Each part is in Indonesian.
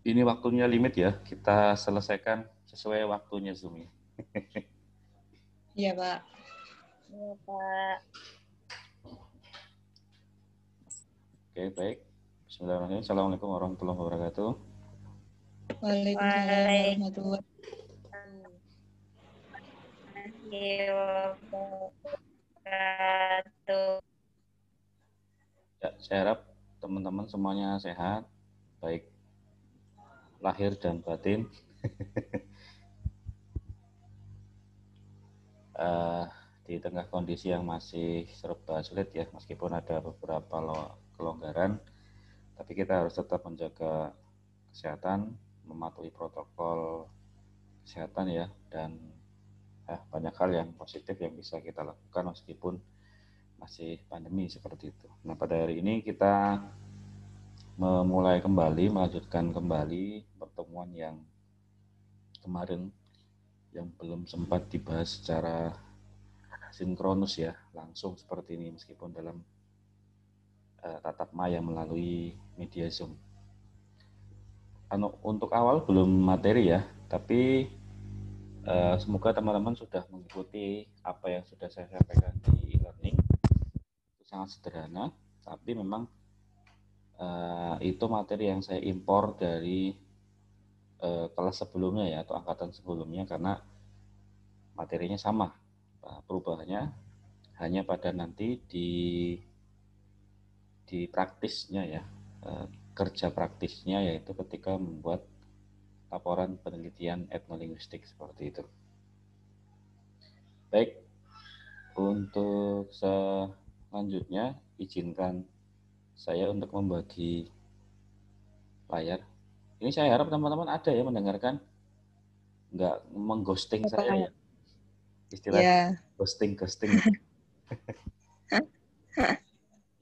ini waktunya limit ya. Kita selesaikan sesuai waktunya Zoom ya. Iya, Pak. Iya, Pak. Oke, baik. Bismillahirrahmanirrahim. Assalamualaikum warahmatullahi wabarakatuh. Waalaikumsalam warahmatullahi wabarakatuh. Ya, saya harap teman-teman semuanya sehat, baik lahir dan batin. Di tengah kondisi yang masih serba sulit ya, meskipun ada beberapa kelonggaran, tapi kita harus tetap menjaga kesehatan, mematuhi protokol kesehatan ya, dan banyak hal yang positif yang bisa kita lakukan meskipun masih pandemi seperti itu. Nah, pada hari ini kita melanjutkan kembali pertemuan yang kemarin yang belum sempat dibahas secara sinkronus ya, langsung seperti ini meskipun dalam tatap maya melalui media Zoom. Untuk awal belum materi ya, tapi semoga teman-teman sudah mengikuti apa yang sudah saya sampaikan di e-learning. Itu sangat sederhana, tapi memang itu materi yang saya impor dari kelas sebelumnya ya, atau angkatan sebelumnya, karena materinya sama. Perubahannya hanya pada nanti di praktisnya ya, kerja praktisnya, yaitu ketika membuat laporan penelitian etnolinguistik seperti itu. Baik, untuk selanjutnya izinkan saya untuk membagi layar. Ini saya harap teman-teman ada ya mendengarkan, nggak mengghosting saya ya, istilahnya ghosting.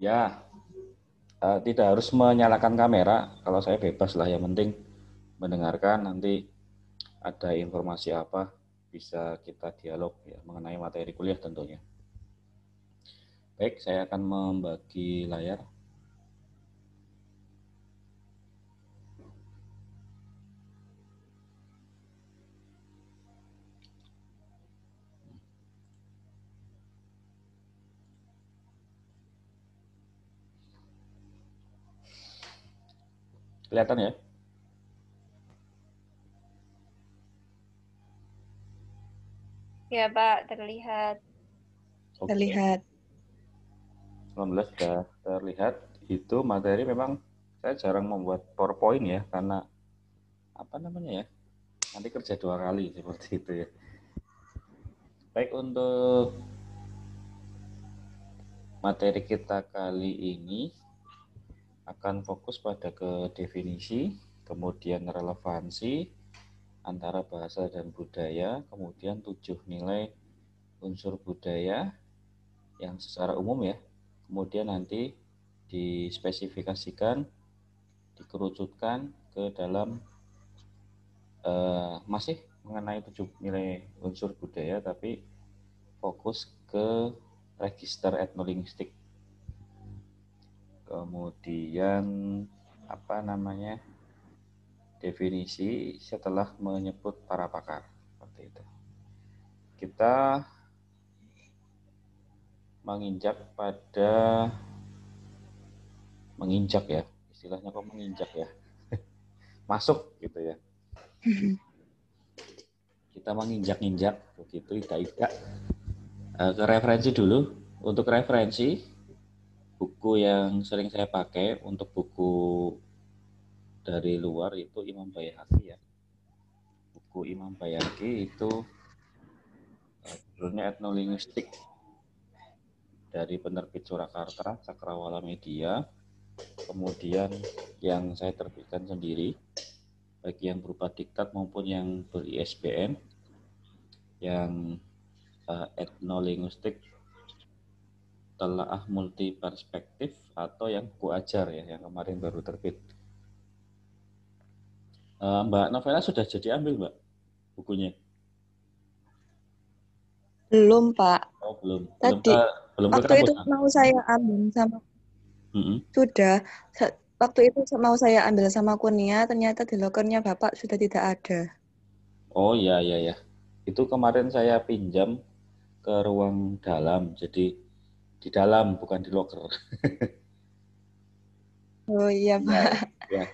Ya, tidak harus menyalakan kamera, kalau saya bebas lah, yang penting mendengarkan. Nanti ada informasi apa bisa kita dialog ya mengenai materi kuliah tentunya. Baik, saya akan membagi layar. Kelihatan ya? Ya, Pak, terlihat. Oke. Terlihat. Alhamdulillah sudah terlihat. Itu materi memang saya jarang membuat PowerPoint ya, karena apa namanya ya, nanti kerja 2 kali seperti itu ya. Baik, untuk materi kita kali ini akan fokus pada ke definisi, kemudian relevansi antara bahasa dan budaya, kemudian 7 nilai unsur budaya yang secara umum ya, kemudian nanti dispesifikasikan, dikerucutkan ke dalam masih mengenai 7 nilai unsur budaya, tapi fokus ke register etnolinguistik. Kemudian apa namanya, definisi setelah menyebut para pakar seperti itu. Kita menginjak ya, istilahnya kok menginjak ya, masuk gitu ya. Kita menginjak-injak begitu, ika-ika ke referensi dulu. Untuk referensi, buku yang sering saya pakai untuk buku dari luar itu Imam Baihaqi ya. Buku Imam Baihaqi itu judulnya Etnolinguistik, dari penerbit Surakarta, Cakrawala Media. Kemudian yang saya terbitkan sendiri, baik yang berupa diktat maupun yang ber-ISBN, yang etnolinguistik telaah multi perspektif, atau yang buku ajar ya, yang kemarin baru terbit. Mbak Novela sudah jadi ambil Mbak bukunya? Belum, Pak. Oh, belum. Tadi Belum ke waktu kampus, itu Mbak? mau saya ambil sama sudah Waktu itu mau saya ambil sama Kurnia, ternyata di lokernya Bapak sudah tidak ada. Oh iya, iya, ya. Itu kemarin saya pinjam ke ruang dalam, jadi di dalam, bukan di loker. Oh iya, Ya, Pak. ya,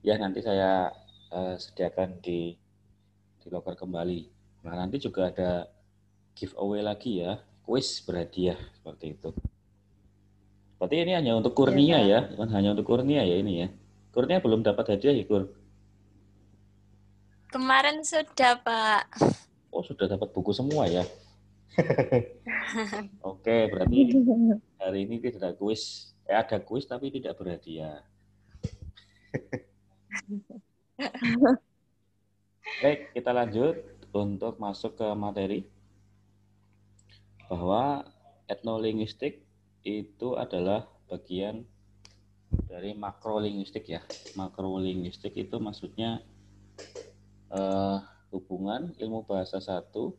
ya nanti saya sediakan di loker kembali. Nah, nanti juga ada giveaway lagi ya, kuis berhadiah seperti itu. Berarti ini hanya untuk Iya, Kurnia Pak. ya, bukan hanya untuk Kurnia ya ini ya. Kurnia belum dapat hadiah ya, Kur? Kemarin sudah, Pak. Oh, sudah dapat buku semua ya. Oke, berarti hari ini tidak ada kuis. Ada kuis tapi tidak berhadiah. Baik, kita lanjut untuk masuk ke materi bahwa etnolinguistik itu adalah bagian dari makrolinguistik ya. Makrolinguistik itu maksudnya hubungan ilmu bahasa satu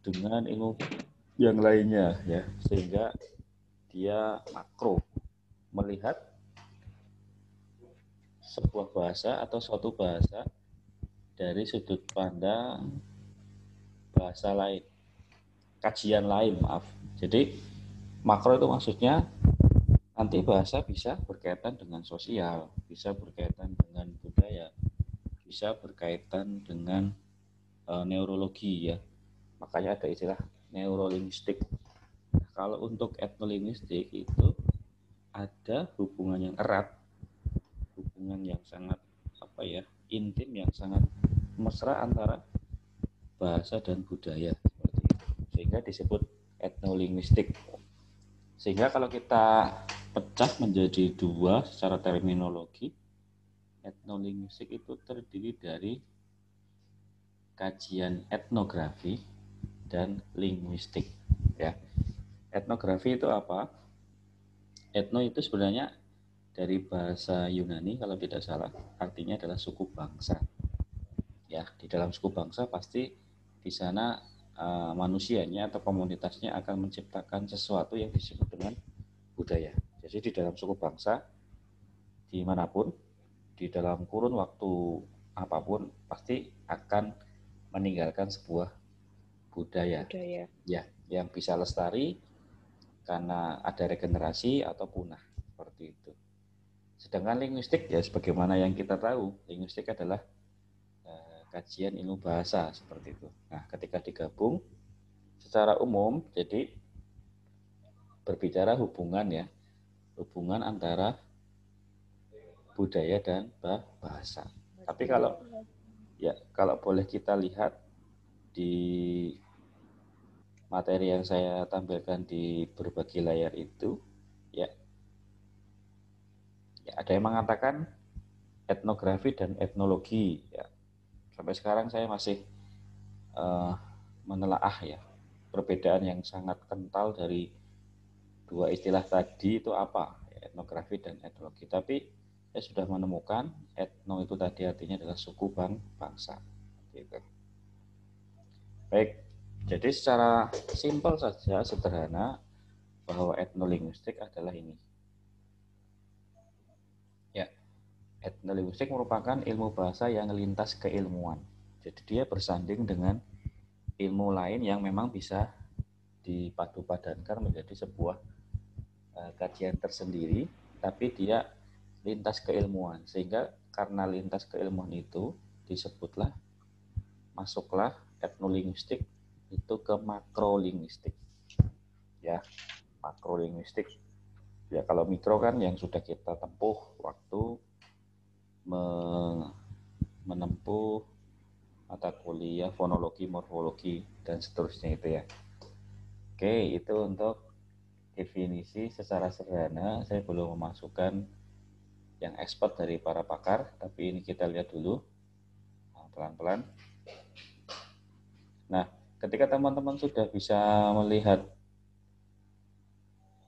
dengan ilmu yang lainnya ya, sehingga dia makro, melihat sebuah bahasa atau suatu bahasa dari sudut pandang bahasa lain, kajian lain, maaf. Jadi makro itu maksudnya nanti bahasa bisa berkaitan dengan sosial, bisa berkaitan dengan budaya, bisa berkaitan dengan neurologi ya. Makanya ada istilah neurolinguistik. Kalau untuk etnolinguistik itu ada hubungan yang erat, hubungan yang sangat intim, yang sangat mesra antara bahasa dan budaya seperti itu. Sehingga disebut etnolinguistik. Sehingga kalau kita pecah menjadi dua secara terminologi, etnolinguistik itu terdiri dari kajian etnografi dan linguistik ya. Etnografi itu apa? Etno itu sebenarnya dari bahasa Yunani kalau tidak salah, artinya adalah suku bangsa. Ya, di dalam suku bangsa pasti di sana manusianya atau komunitasnya akan menciptakan sesuatu yang disebut dengan budaya. Jadi di dalam suku bangsa dimanapun, di dalam kurun waktu apapun pasti akan meninggalkan sebuah budaya ya, yang bisa lestari karena ada regenerasi atau punah seperti itu. Sedangkan linguistik ya sebagaimana yang kita tahu, linguistik adalah kajian ilmu bahasa seperti itu. Nah, ketika digabung secara umum jadi berbicara hubungan ya, hubungan antara budaya dan bahasa. Tapi kalau boleh kita lihat di materi yang saya tampilkan di berbagai layar itu ya, ada yang mengatakan etnografi dan etnologi ya. Sampai sekarang saya masih menelaah ya perbedaan yang sangat kental dari dua istilah tadi itu apa ya, etnografi dan etnologi. Tapi saya sudah menemukan etno itu tadi artinya adalah suku bangsa gitu. Baik, jadi secara simpel saja, sederhana, bahwa etnolinguistik adalah ini. Ya, etnolinguistik merupakan ilmu bahasa yang lintas keilmuan. Jadi dia bersanding dengan ilmu lain yang memang bisa dipadu-padankan menjadi sebuah kajian tersendiri, tapi dia lintas keilmuan. Sehingga karena lintas keilmuan itu masuklah etnolinguistik itu ke makrolinguistik. Ya, makrolinguistik. Ya kalau mikro kan yang sudah kita tempuh waktu menempuh mata kuliah fonologi, morfologi dan seterusnya itu ya. Oke, itu untuk definisi secara sederhana. Saya belum memasukkan yang expert dari para pakar, tapi ini kita lihat dulu pelan-pelan. Nah, ketika teman-teman sudah bisa melihat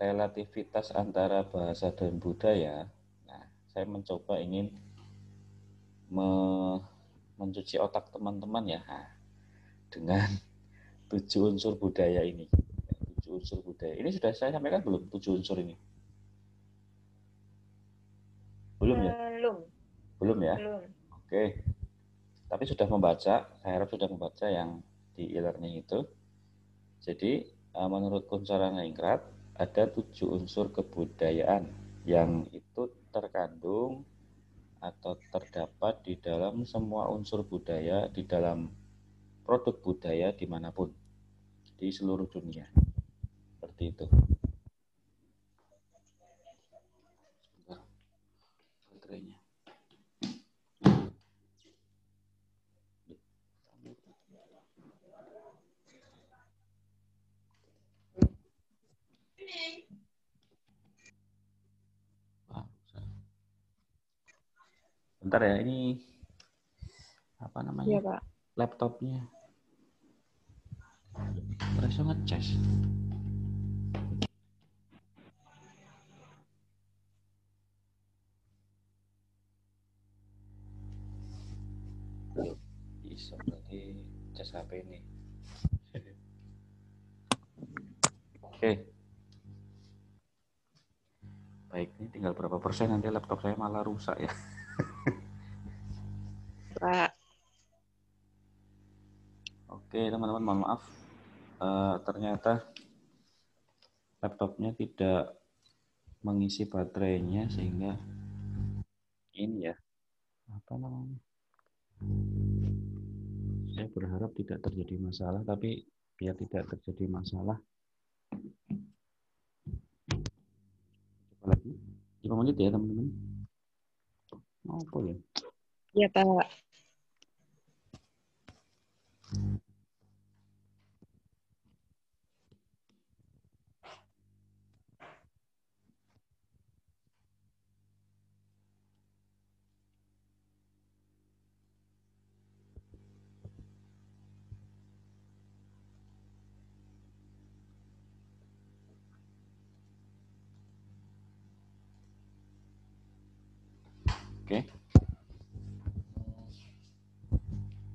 relativitas antara bahasa dan budaya, nah, saya mencoba ingin mencuci otak teman-teman ya, dengan 7 unsur budaya ini. 7 unsur budaya. Ini sudah saya sampaikan belum 7 unsur ini? Belum ya? Belum. Belum ya? Belum. Oke. Tapi sudah membaca, saya harap sudah membaca yang di e-learning itu. Jadi, menurut Kunchara-Ningrat, ada 7 unsur kebudayaan yang itu terkandung atau terdapat di dalam semua unsur budaya, di dalam produk budaya dimanapun, di seluruh dunia. Seperti itu. Sebentar, baterainya. Bentar ya, ini apa namanya? Iya, Pak. Laptopnya. Terus ngecas. Bisa berarti cas HP ini. Oke. Baik, ini tinggal berapa persen nanti laptop saya malah rusak ya. Pak. Oke, teman-teman, mohon maaf. Ternyata laptopnya tidak mengisi baterainya sehingga ini ya, apa namanya? Saya berharap tidak terjadi masalah, tapi biar tidak terjadi masalah, coba lagi 5 menit ya teman-teman. Apa ya? Iya, Pak. Oke.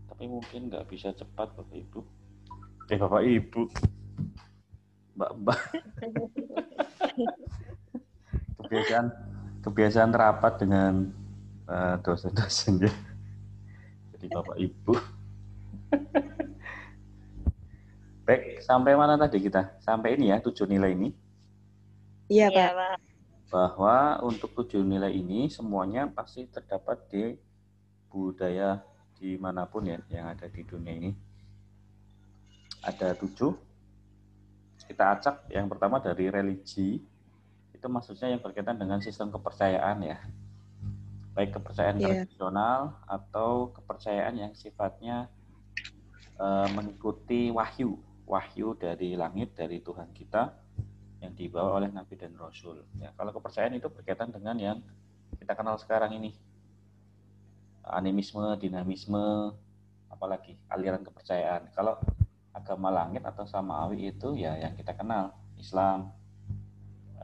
Tapi mungkin nggak bisa cepat Bapak Ibu. Bapak Ibu. Mbak. Kebiasaan rapat dengan dosen-dosennya. Jadi Bapak Ibu. Baik, sampai mana tadi kita? Sampai ini ya, 7 nilai ini. Iya, Iya, Pak. Pak. Bahwa untuk 7 nilai ini semuanya pasti terdapat di budaya dimanapun ya yang ada di dunia ini. Ada 7. Kita acak. Yang pertama dari religi. Itu maksudnya yang berkaitan dengan sistem kepercayaan ya. Baik kepercayaan tradisional atau kepercayaan yang sifatnya mengikuti wahyu dari langit, dari Tuhan kita yang dibawa oleh Nabi dan Rasul. Ya, kalau kepercayaan itu berkaitan dengan yang kita kenal sekarang ini, animisme, dinamisme, apalagi aliran kepercayaan. Kalau agama langit atau samawi itu ya yang kita kenal, Islam,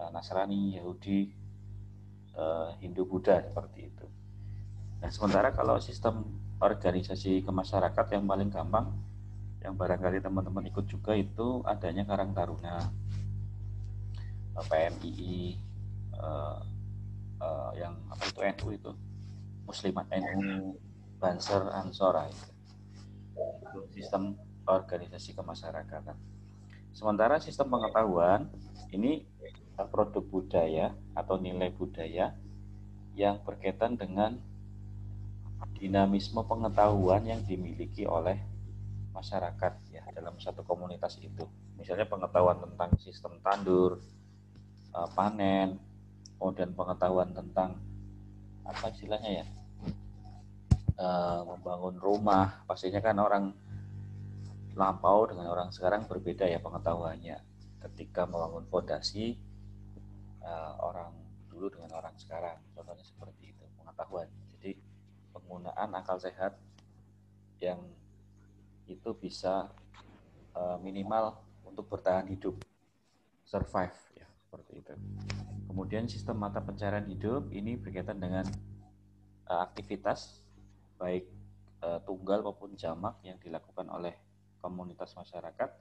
Nasrani, Yahudi, Hindu, Buddha, seperti itu. Nah, sementara kalau sistem organisasi kemasyarakat yang paling gampang, yang barangkali teman-teman ikut juga itu adanya Karang Taruna, PMII, yang apa itu NU itu, Muslimat NU, Banser, Ansora itu sistem organisasi kemasyarakatan. Sementara sistem pengetahuan ini produk budaya atau nilai budaya yang berkaitan dengan dinamisme pengetahuan yang dimiliki oleh masyarakat ya dalam satu komunitas itu. Misalnya pengetahuan tentang sistem tandur, panen, kemudian pengetahuan tentang apa istilahnya ya, membangun rumah. Pastinya kan orang lampau dengan orang sekarang berbeda ya pengetahuannya. Ketika membangun fondasi, orang dulu dengan orang sekarang, contohnya seperti itu pengetahuan. Jadi penggunaan akal sehat yang itu bisa minimal untuk bertahan hidup, survive ya seperti itu. Kemudian sistem mata pencarian hidup ini berkaitan dengan aktivitas baik tunggal maupun jamak yang dilakukan oleh komunitas masyarakat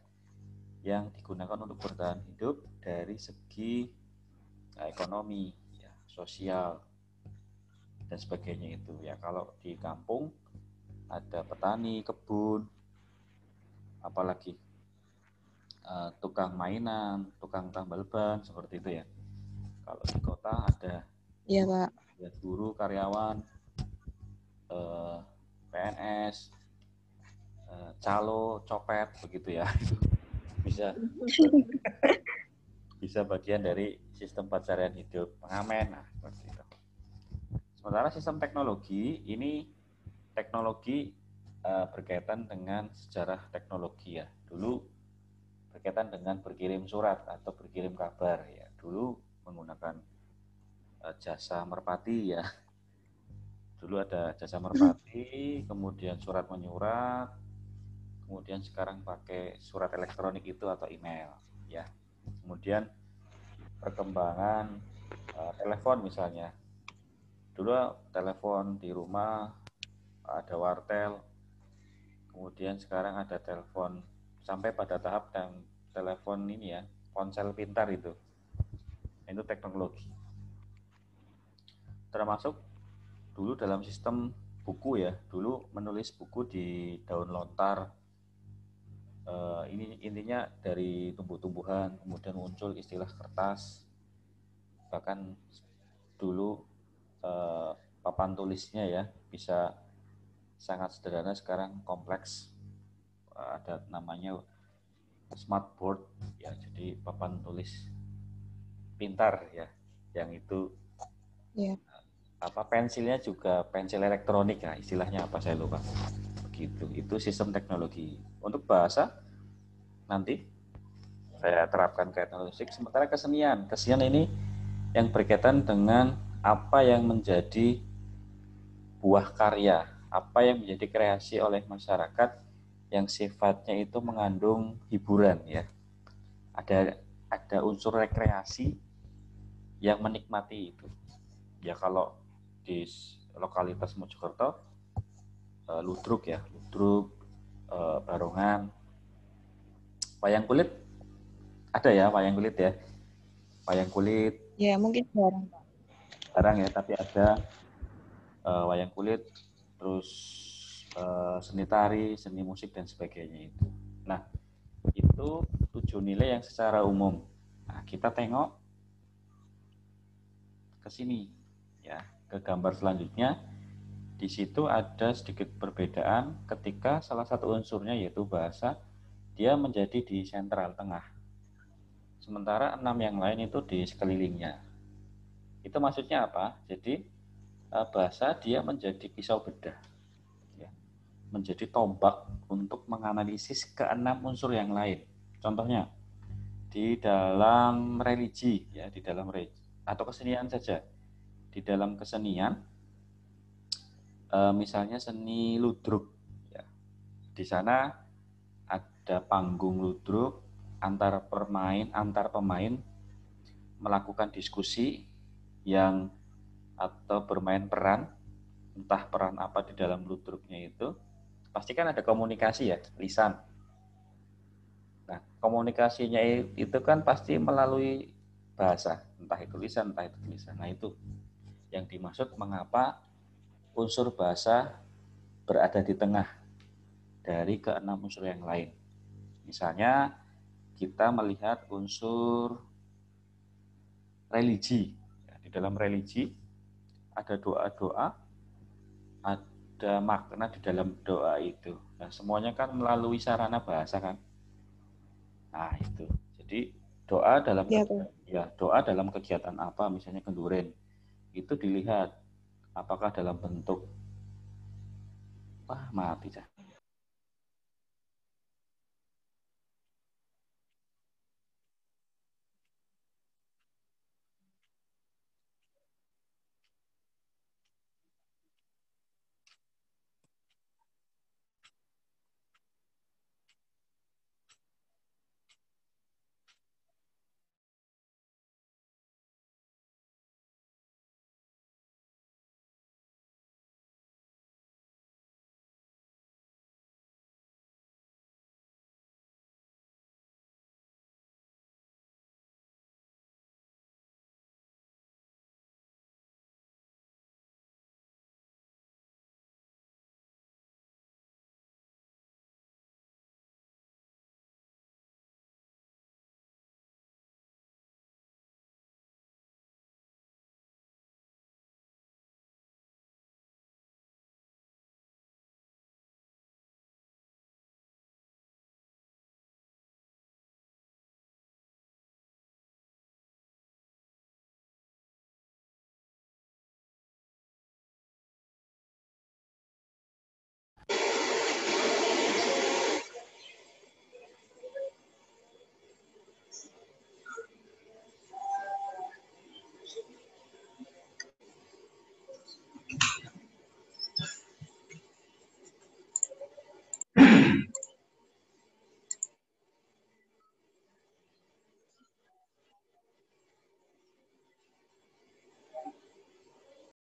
yang digunakan untuk bertahan hidup dari segi ekonomi, ya, sosial, dan sebagainya itu. Ya kalau di kampung ada petani, kebun, apalagi tukang mainan, tukang tambal ban seperti itu ya. Kalau di kota ada Iya, Pak. guru, karyawan, PNS, calo, copet begitu ya. Bisa bagian dari sistem pencarian hidup, pengamen, nah seperti itu. Sementara sistem teknologi ini berkaitan dengan sejarah teknologi ya. Dulu berkaitan dengan berkirim surat atau berkirim kabar ya. Dulu menggunakan jasa merpati ya. Dulu ada jasa merpati, kemudian surat menyurat, kemudian sekarang pakai surat elektronik itu atau email ya. Kemudian perkembangan telepon misalnya. Dulu telepon di rumah ada wartel, kemudian sekarang ada telepon sampai pada tahap yang telepon ini ya, ponsel pintar itu teknologi. Termasuk dulu dalam sistem buku ya, dulu menulis buku di daun lontar. Ini intinya dari tumbuh-tumbuhan, kemudian muncul istilah kertas. Bahkan dulu papan tulisnya ya bisa sangat sederhana, sekarang kompleks. Ada namanya smartboard ya, jadi papan tulis pintar ya, yang itu pensilnya juga pensil elektronik ya, istilahnya apa saya lupa. Begitu, itu sistem teknologi. Untuk bahasa nanti saya terapkan ke etnologistik. Sementara kesenian ini yang berkaitan dengan apa yang menjadi buah karya, apa yang menjadi kreasi oleh masyarakat yang sifatnya itu mengandung hiburan ya. Ada unsur rekreasi yang menikmati itu. Ya kalau di lokalitas Mojokerto ludruk ya, barongan, wayang kulit ada ya, wayang kulit Ya, mungkin jarang ya, tapi ada wayang kulit, terus seni tari, seni musik dan sebagainya itu. Nah, itu 7 nilai yang secara umum. Nah, kita tengok ke sini ya, ke gambar selanjutnya. Di situ ada sedikit perbedaan ketika salah satu unsurnya yaitu bahasa, dia menjadi di sentral tengah. Sementara 6 yang lain itu di sekelilingnya. Itu maksudnya apa? Jadi bahasa dia menjadi pisau bedah, ya, menjadi tombak untuk menganalisis ke-6 unsur yang lain. Contohnya di dalam religi, ya, di dalam religi atau kesenian saja. Di dalam kesenian, misalnya seni ludruk, ya, di sana ada panggung ludruk antar pemain melakukan diskusi yang atau bermain peran, entah peran apa di dalam ludruknya itu, pasti kan ada komunikasi ya, lisan. Nah, komunikasinya itu kan pasti melalui bahasa, entah itu lisan, entah itu tulisan. Nah, itu yang dimaksud mengapa unsur bahasa berada di tengah dari ke-6 unsur yang lain. Misalnya kita melihat unsur religi. Di dalam religi ada doa-doa, ada makna di dalam doa itu. Nah, semuanya kan melalui sarana bahasa kan. Nah, itu. Jadi doa dalam kegiatan apa, misalnya kenduren, itu dilihat apakah dalam bentuk mati cah.